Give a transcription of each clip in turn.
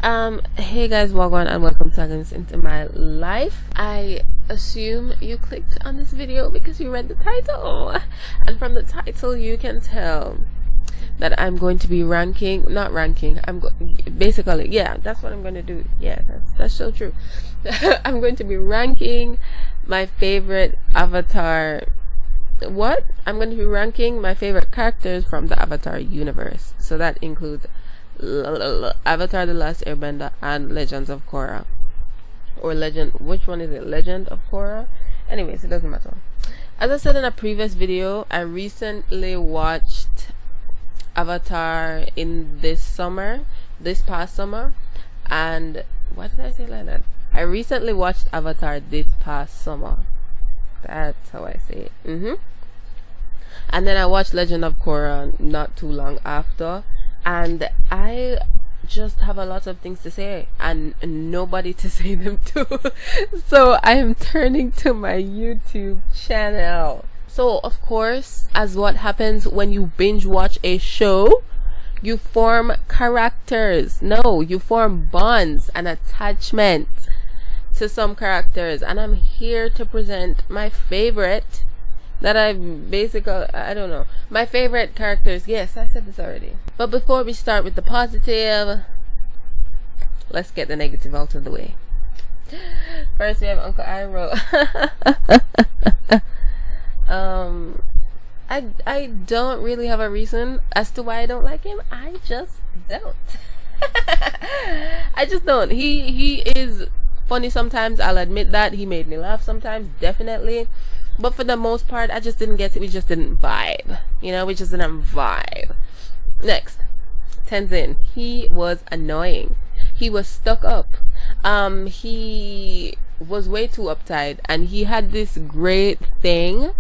Hey guys, welcome and welcome to Against Into My Life. I assume you clicked on this video because you read the title, and from the title you can tell that I'm going to be basically, yeah, that's what I'm going to do. Yeah, that's so true. I'm going to be ranking my favorite Avatar. I'm going to be ranking my favorite characters from the Avatar universe. So that includes Avatar: The Last Airbender and Legends of Korra. Or which one is it? Legend of Korra? Anyways, it doesn't matter. As I said in a previous video, I recently watched Avatar this past summer. And why did I say like that? I recently watched Avatar this past summer. That's how I say it. And then I watched Legend of Korra not too long after. And I just have a lot of things to say and nobody to say them to. So I am turning to my YouTube channel. So of course, as what happens when you binge watch a show, you form characters. No, you form bonds and attachments to some characters. And I'm here to present my favorite my favorite characters. Yes, I said this already. But before we start with the positive, let's get the negative out of the way. First we have Uncle Iroh. I don't really have a reason as to why I don't like him. I just don't. I just don't. He is funny sometimes, I'll admit that. He made me laugh sometimes, definitely. But for the most part, I just didn't get it. We just didn't vibe. We just didn't vibe. Next, Tenzin. He was annoying. He was stuck up. He was way too uptight. And he had this great thing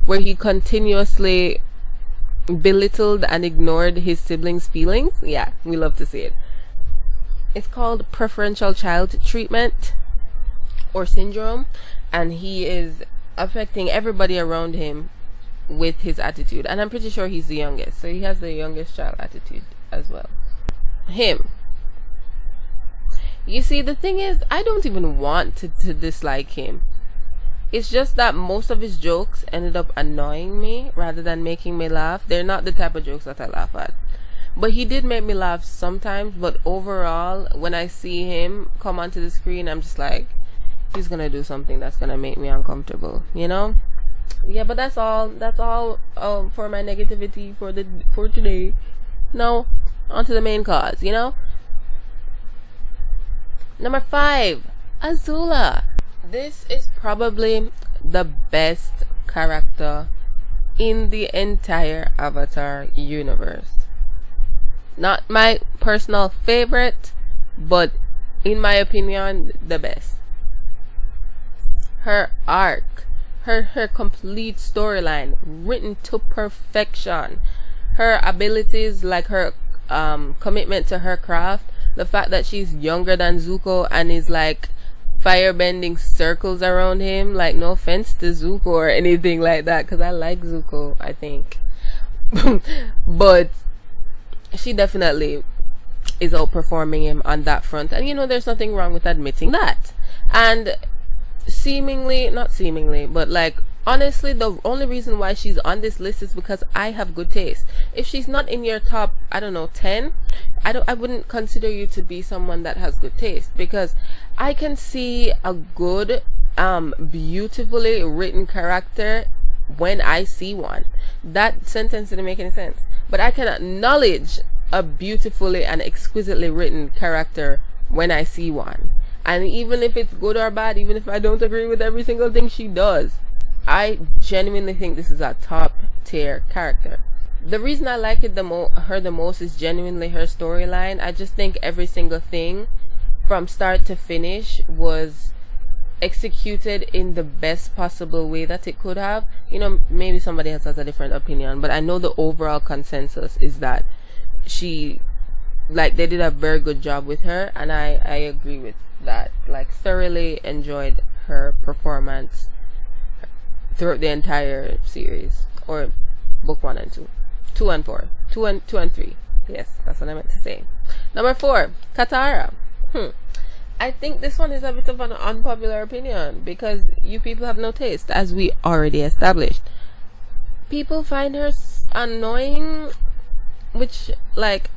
where he continuously belittled and ignored his siblings' feelings. Yeah, we love to see it. It's called preferential child treatment or syndrome. And he is affecting everybody around him with his attitude, and I'm pretty sure he's the youngest, so he has the youngest child attitude as well. Him, you see, the thing is, I don't even want to dislike him. It's just that most of his jokes ended up annoying me rather than making me laugh. They're not the type of jokes that I laugh at, but he did make me laugh sometimes. But overall, when I see him come onto the screen, I'm just like, he's gonna do something that's gonna make me uncomfortable, Yeah, but that's all for my negativity for today. Now onto the main cause. Number 5, Azula. This is probably the best character in the entire Avatar universe. Not my personal favorite, but in my opinion, the best. Her arc, her complete storyline, written to perfection. Her abilities, like her commitment to her craft, the fact that she's younger than Zuko and is like firebending circles around him. Like, no offense to Zuko or anything like that, because I like Zuko, I think. But she definitely is outperforming him on that front. And there's nothing wrong with admitting that. And honestly, the only reason why she's on this list is because I have good taste. If she's not in your top, 10, I wouldn't consider you to be someone that has good taste, because I can see a good, beautifully written character when I see one. That sentence didn't make any sense, but I can acknowledge a beautifully and exquisitely written character when I see one. And even if it's good or bad, even if I don't agree with every single thing she does, I genuinely think this is a top tier character. The reason I like it her the most is genuinely her storyline. I just think every single thing from start to finish was executed in the best possible way that it could have. Maybe somebody else has a different opinion, but I know the overall consensus is that they did a very good job with her, and I agree with that. Thoroughly enjoyed her performance throughout the entire series, or book 1 and 2, 2 and 4, 2 and 3. Yes, that's what I meant to say. Number 4, Katara. I think this one is a bit of an unpopular opinion because you people have no taste, as we already established. People find her annoying, which, like,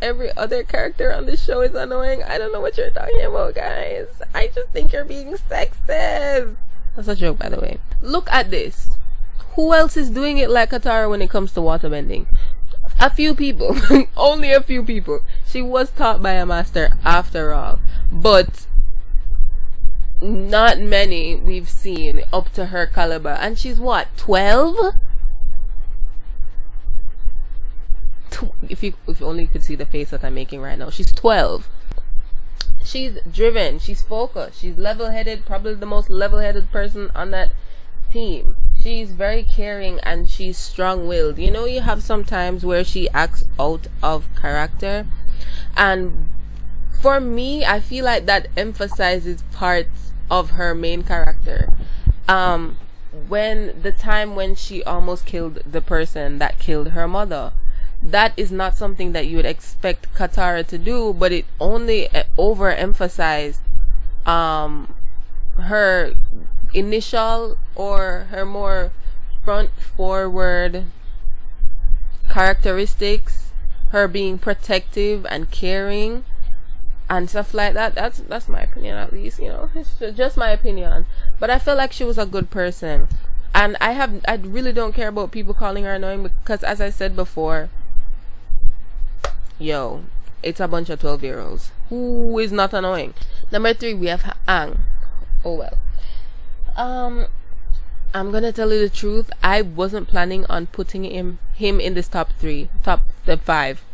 every other character on the show is annoying. I don't know what you're talking about, guys. I just think you're being sexist. That's a joke, by the way. Look at this. Who else is doing it like Katara when it comes to waterbending? A few people. Only a few people. She was taught by a master after all. But not many we've seen up to her caliber. And she's what, 12? If only you could see the face that I'm making right now. She's 12. She's driven. She's focused. She's level-headed. Probably the most level-headed person on that team. She's very caring and she's strong-willed. You know, you have some times where she acts out of character, and for me, I feel like that emphasizes parts of her main character. When the time when she almost killed the person that killed her mother, that is not something that you would expect Katara to do, but it only overemphasized her initial or her more front forward characteristics, her being protective and caring and stuff like that. That's my opinion, at least, you know. It's just my opinion, but I feel like she was a good person, and I really don't care about people calling her annoying, because as I said before, yo, it's a bunch of 12-year-olds who is not annoying. Number 3, we have Aang. Oh well. I'm gonna tell you the truth. I wasn't planning on putting him in this top 5.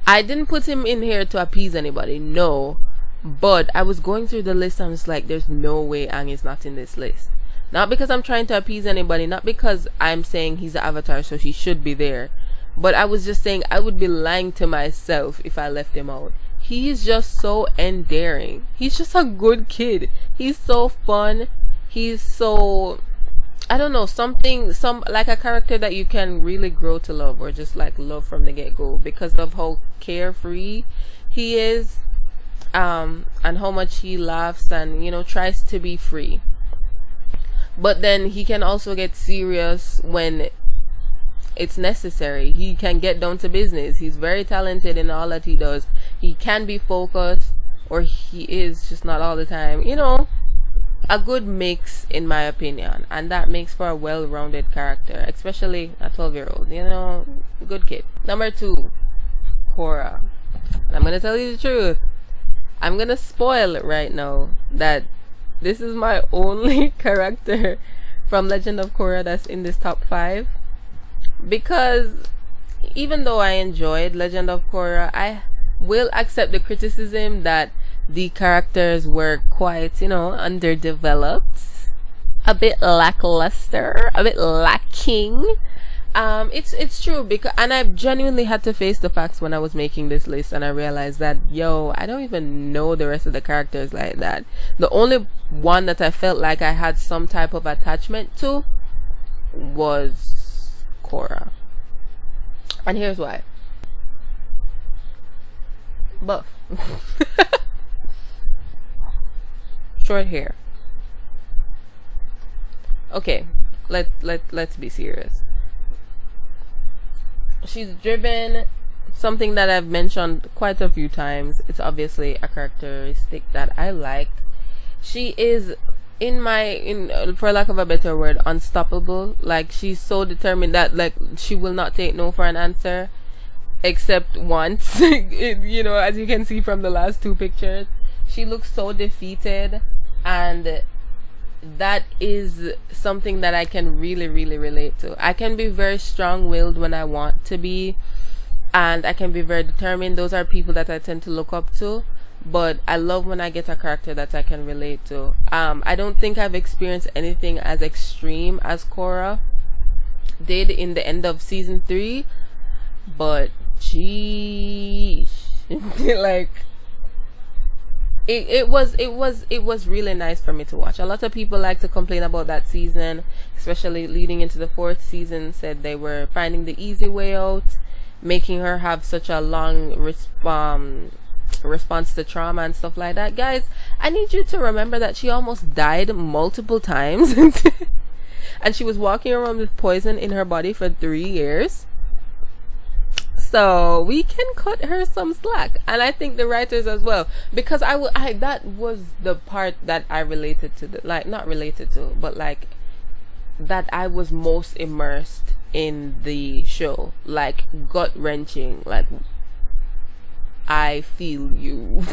I didn't put him in here to appease anybody, no. But I was going through the list and I was like, there's no way Aang is not in this list. Not because I'm trying to appease anybody, not because I'm saying he's an avatar so he should be there, but I was just saying I would be lying to myself if I left him out. He's just so endearing. He's just a good kid. He's so fun. He's so, I don't know, like a character that you can really grow to love, or just like love from the get-go, because of how carefree he is, and how much he laughs and, you know, tries to be free. But then he can also get serious when it's necessary. He can get down to business. He's very talented in all that he does. He can be focused, or he is, just not all the time, you know. A good mix, in my opinion, and that makes for a well-rounded character, especially a 12-year-old, you know. Good kid. Number 2, Korra. And I'm gonna tell you the truth, I'm gonna spoil it right now, that this is my only character from Legend of Korra that's in this top 5, because even though I enjoyed Legend of Korra, I will accept the criticism that the characters were quite, you know, underdeveloped, a bit lackluster, a bit lacking. It's true, because, and I genuinely had to face the facts when I was making this list, and I realized that, yo, I don't even know the rest of the characters like that. The only one that I felt like I had some type of attachment to was Korra. And here's why. Buff. Short hair. Okay, let's be serious. She's driven, something that I've mentioned quite a few times. It's obviously a characteristic that I like. She is, for lack of a better word, unstoppable. Like, she's so determined that, like, she will not take no for an answer, except once. You know, as you can see from the last 2 pictures, she looks so defeated, and that is something that I can really relate to. I can be very strong-willed when I want to be, and I can be very determined. Those are people that I tend to look up to, but I love when I get a character that I can relate to. I don't think I've experienced anything as extreme as Korra did in the end of season 3, but sheesh. Like, it was really nice for me to watch. A lot of people like to complain about that season, especially leading into the 4th season, said they were finding the easy way out, making her have such a long response to trauma and stuff like that. Guys, I need you to remember that she almost died multiple times. And she was walking around with poison in her body for 3 years. So we can cut her some slack, and I think the writers as well, because that was the part that I related to, not related to, but like that I was most immersed in the show, like gut wrenching, like I feel you,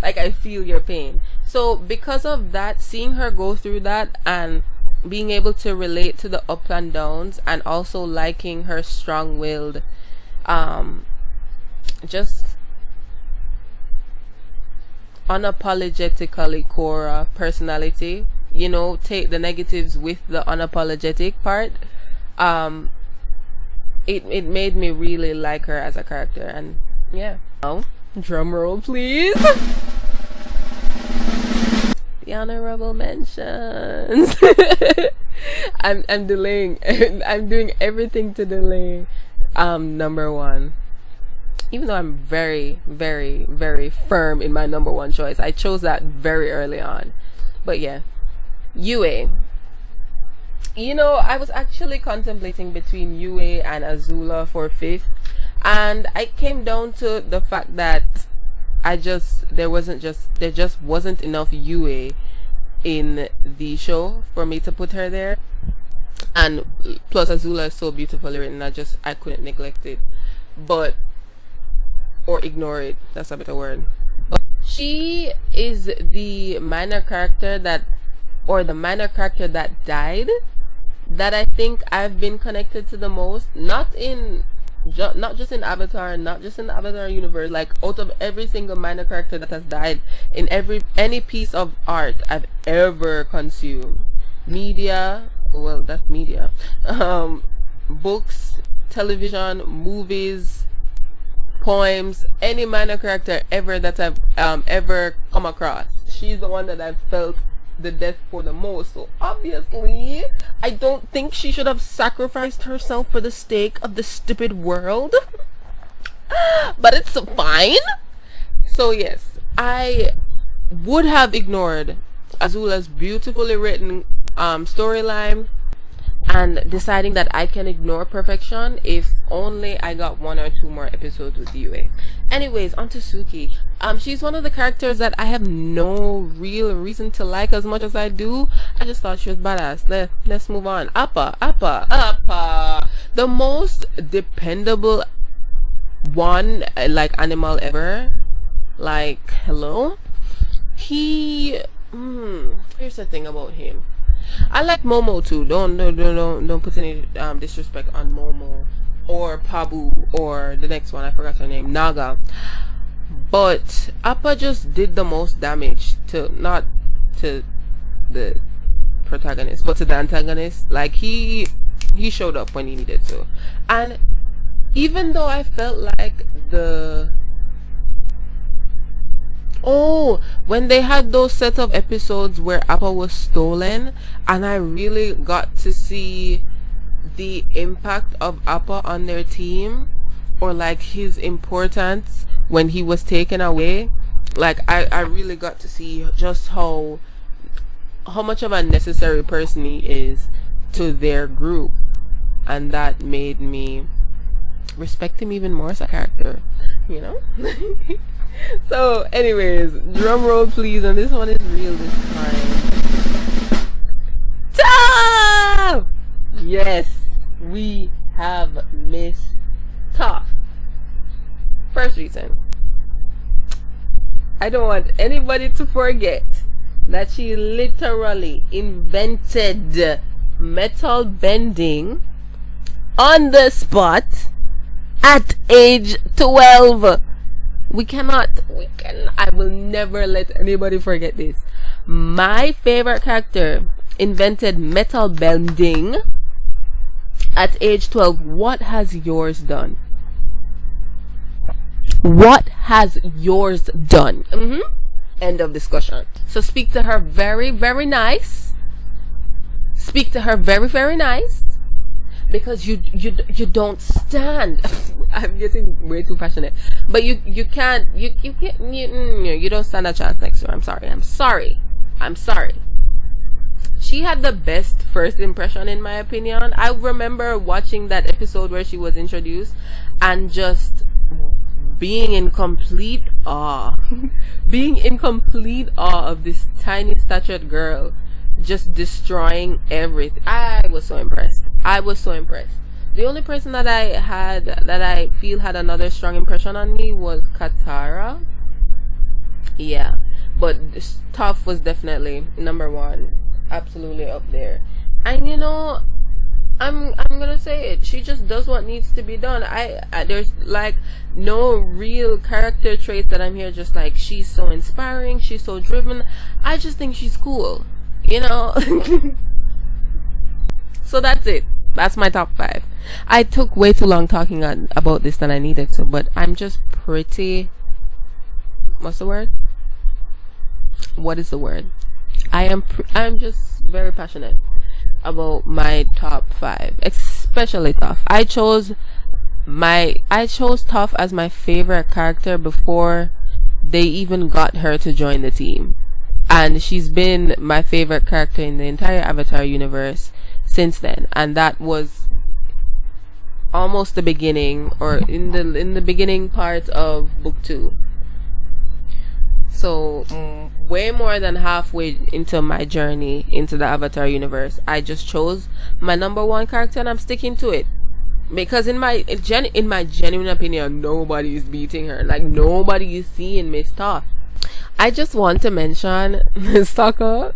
like I feel your pain. So because of that, seeing her go through that and being able to relate to the up and downs, and also liking her strong-willed, just unapologetically Cora personality, you know, take the negatives with the unapologetic part, it made me really like her as a character. And yeah, drum roll please. The honorable mentions. I'm delaying. I'm doing everything to delay number one, even though I'm very, very, very firm in my number one choice. I chose that very early on. But yeah, Yue. You know, I was actually contemplating between Yue and Azula for 5th, and I came down to the fact that there just wasn't enough Yue in the show for me to put her there. And plus Azula is so beautifully written, I couldn't neglect it, or ignore it, that's a better word. She is the minor character that died, that I think I've been connected to the most, not just in Avatar, not just in the Avatar universe, like out of every single minor character that has died in any piece of art I've ever consumed. Media, well, that's media. Books, television, movies, poems, any minor character ever that I've ever come across, she's the one that I've felt the death for the most. So obviously I don't think she should have sacrificed herself for the sake of the stupid world. But it's fine. So yes, I would have ignored Azula's beautifully written storyline, and deciding that I can ignore perfection if only I got 1 or 2 more episodes with Yue. Anyways, on to Suki. She's one of the characters that I have no real reason to like as much as I do. I just thought she was badass. Let's move on. Appa. The most dependable one, like, animal ever. Like, hello? Here's the thing about him. I like Momo too. Don't put any disrespect on Momo or Pabu or the next one, I forgot her name, Naga. But Appa just did the most damage not to the protagonist, but to the antagonist. Like he showed up when he needed to. And even though I felt like when they had those set of episodes where Appa was stolen, and I really got to see the impact of Appa on their team, or like his importance when he was taken away, like I really got to see just how much of a necessary person he is to their group, and that made me respect him even more as a character, you know. So anyways, drum roll please, and this one is real this time. Toph! Yes, we have Miss Toph. First reason, I don't want anybody to forget that she literally invented metal bending on the spot at age 12. I will never let anybody forget this. My favorite character invented metal bending at age 12. What has yours done? What has yours done? End of discussion. So speak to her very, very nice. Speak to her very, very nice. because you don't stand. I'm getting way too passionate, but you can't you don't stand a chance next to her. I'm sorry. She had the best first impression, in my opinion. I remember watching that episode where she was introduced and just being in complete awe being in complete awe of this tiny statured girl just destroying everything. I was so impressed. The only person that I feel had another strong impression on me was Katara. Yeah, but Toph was definitely number one, absolutely up there. And I'm gonna say it. She just does what needs to be done. I there's like no real character traits that I'm here just like she's so inspiring, she's so driven. I just think she's cool, So that's it. That's my top 5. I took way too long talking about this than I needed to, but I'm just pretty. What's the word? What is the word? I'm just very passionate about my top 5, especially Toph. I chose Toph as my favorite character before they even got her to join the team, and she's been my favorite character in the entire Avatar universe since then. And that was almost the beginning, or in the beginning part of book 2. So way more than halfway into my journey into the Avatar universe, I just chose my number 1 character and I'm sticking to it. Because in my genuine opinion, nobody is beating her. Like, nobody is seeing Miss Toph. I just want to mention Sokka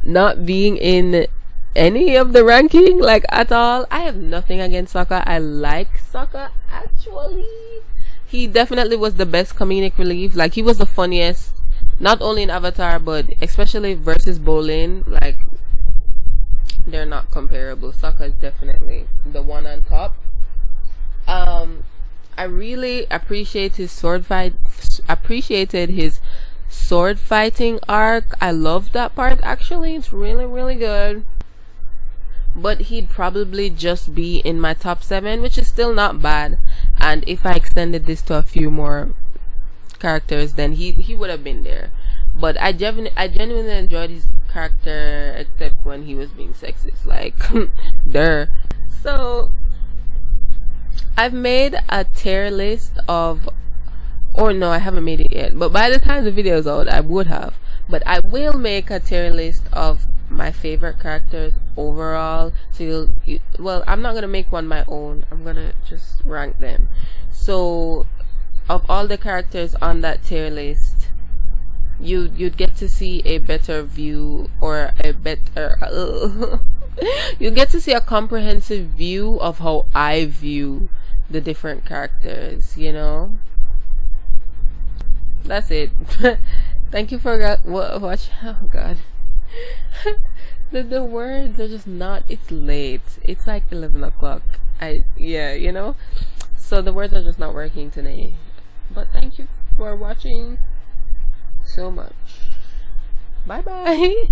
not being in any of the ranking, like, at all. I have nothing against Sokka. I like Sokka, actually. He definitely was the best comedic relief. Like, he was the funniest, not only in Avatar, but especially versus Bolin. Like, they're not comparable. Sokka is definitely the one on top. I really appreciated his sword fighting arc. I loved that part, actually. It's really, really good. But he'd probably just be in my top 7, which is still not bad. And if I extended this to a few more characters, then he would have been there. But I genuinely enjoyed his character, except when he was being sexist, like there. So I've made a tier list of, or no, I haven't made it yet, but by the time the video is out, I would have. But I will make a tier list of my favorite characters overall. So well, I'm not gonna make one my own. I'm gonna just rank them. So of all the characters on that tier list, you'd get to see a better view, or a better you get to see a comprehensive view of how I view the different characters. That's it. Thank you for watch. Oh god. the words are just not. It's late. It's like 11 o'clock. So the words are just not working today. But thank you for watching so much. Bye bye.